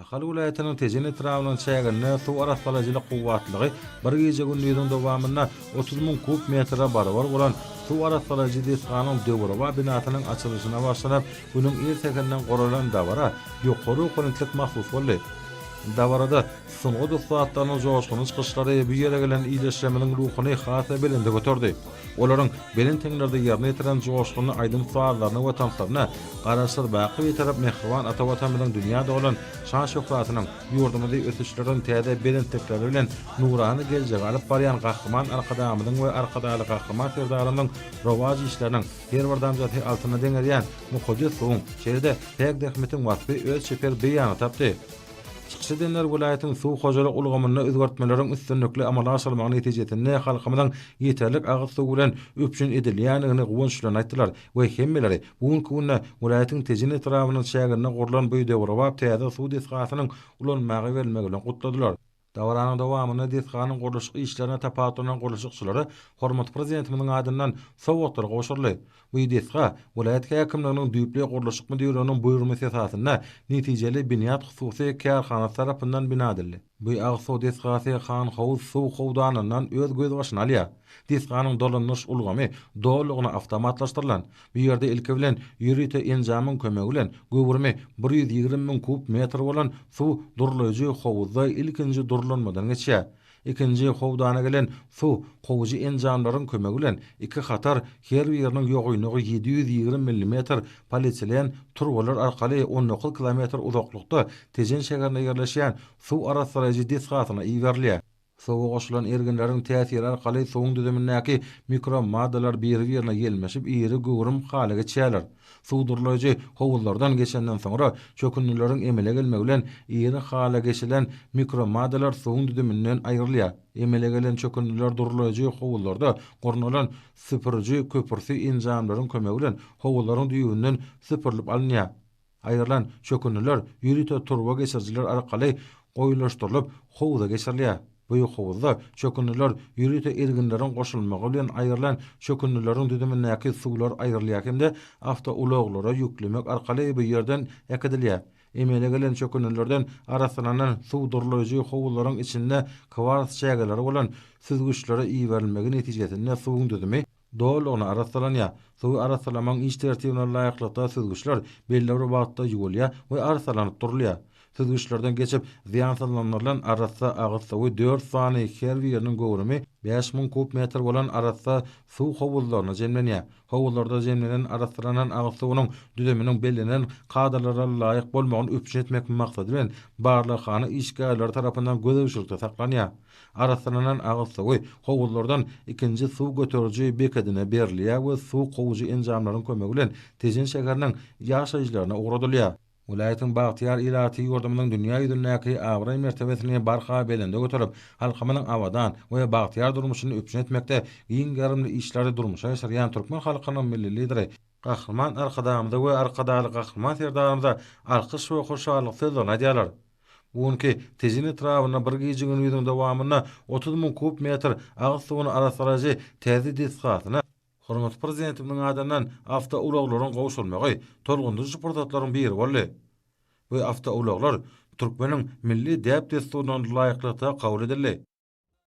Ahal vilayetinin tejin etrafının çägine suw arasalalylyk guwwatlygy bir gece gündüzüň dowamynda 30.000 kub metre barabar bolan suw arasalalyjy desganyň döwürwa binasynyň açylyşyna başlanıp, bunyň ertekenden goralan dawara ýokary okunitlik mahsus boldy. Dawarada soňky dostlaryň joşgyny çykyşlary bu ýere gelen iýleşmeniň ruhyny hasa belinde götürdi. Olaryň belen teňlerde ýerine ýetiren joşgyny aýdym suallaryny we tantaryna garaşyr baky we tarap mehriban ata watanymyzyň dünýäde bolan şan şöhratynyň ýurdumyzda ötüşleriň täze belentlikleri bilen nurany geljegi alyp barýan gahryman arkadamyzyň we arkadaly gahryman serdarynyň rowaj işleriniň her birden zaty altyna deňerýän muhajir soň şeýle täg dehmetiň wasfy öz şeper beýany tapdy. Çıkış edenler vilayetin suw hojalyk ulgamyny özgertmeleriň üstünlikli amala aşyrmagyň netijesinde halkymyzyň ýeterlik agyr suw bilen öpüşün edilýändigini gowunçlaryň aýtdylar we hemmeleri bugün günde vilayetin tejin etrafynyň şäherine gurulan bu döwürwa täze suw desgasynyň ulanmagy berilmegi bilen gutladylar. Dawaranyň dowamyny desganyň guruluşy işlerine tapatulan guruluşçylary hormat prezidentimiň adyndan sowgatlar goşurly. Bu desga vilayet häkimliginiň düýpli guruluşy müdürlüğiniň buýrulmasy esasynda netijeli biniat hususy karhanasy tarapyndan bina edildi. Bu agso desgasy Xan Howuz suw howdanyndan öz göz başyna alýar. Desganyň dolanyş ulgamy dolugyna awtomatlaşdyrylan. Bu ýerde ilki bilen ýürüte enjamyň kömegi bilen göwürme 120.000 kub metr bolan suw durulaýjy howuzda ilkinji durulanmadan geçýär. İkinji howdana gelen suw howuji enjamlaryň kömegi bilen iki hatar her ýeriniň ýogynygy 720 mm polietilen turwalar arkaly 19 kilometr uzaklykda Tejen şäherine ýerleşýän suw arasalalyjy desgasyna iýerleýär. Sowa goşulan erginleriň täsiri arkaly suwuň düzümindäki mikro maddalar bir-birine gelmeşip iri göwürüm haly geçýärler. Suw durulaýjy howuzlardan geçenden soňra çökünlüleriň emele gelmegi bilen iri haly geçilen mikro maddalar suwuň düzüminden aýrylýar. Emele gelen çökünlüler durulaýjy howuzlarda gornalan süpürji köpürsi enjamlaryň kömegi bilen howuzlaryň düýünden süpürilip alınýar. Aýrylan çökünlüler ýürüte turwa geçirjiler arkaly goýulaşdyrylyp howuza geçirilýär. Bu howuzda çökünlüler ýürüte erginleriň goşulmagy bilen aýrylan çökünlüleriň düzümindäki suwlar aýrylýar hemde awto ulaglara ýüklemek arkaly bu ýerden ekidilýär. Emele gelen çökünlülerden arasalanan suw durulaýjy howuzlaryň içinde kvars şägerleri bolan süzgüçlere iýerilmegi netijesinde suwuň düzümi dolugyna arasalanýar. Suw arasalamaň iş tertibine laýyklykda süzgüçler belli bir wagtda ýugulýar we arsalanyp durulýar. Süzgüçlerden geçip ziyansalanlarlan arasa agyr suwy 4 sany her ýeriniň göwrümi 5.000 kub metr bolan arasa suw howuzlaryna jemlenýär. Howuzlarda jemlenen arasalanan agyr suwynyň düzüminiň bellenen kadarlara laýyk bolmagyny öpüş etmek maksady bilen barlyk hany işgärler tarapyndan gözegçilikde saklanýar. Arasalanan agyr suwy howuzlardan ikinji suw göteriji bekadine berilýär we suw howuji enjamlaryň kömegi bilen Tejen şäheriniň ýaşaýjylaryna uğradylýar. Vilayetin Bagtyar ilaty ýurdumynyň dünýä ýüzündäki awry mertebesini barha belinde götürip, halkymynyň awadan we Bagtyar durmuşyny öpüşün etmekde iň garymly işleri durmuşa ýaşarýan türkmen halkynyň milli lideri gahryman arkadamyza we arkadaly gahryman serdarymyza alkyş we hoşallyk sözlerini aýdýarlar. Bugünkü Tejen etrawyna bir gece gündüzüň dowamyna 30.000 kub metr agyr suwyny arasalaryjy täze desgasyna hormat prezidentimiň adyndan awto ulaglaryň gowşulmagy tolgundyjy portatlaryň biri boldy. Bu awto ulaglar türkmeniň milli däp desturynyň laýyklykda kabul edildi.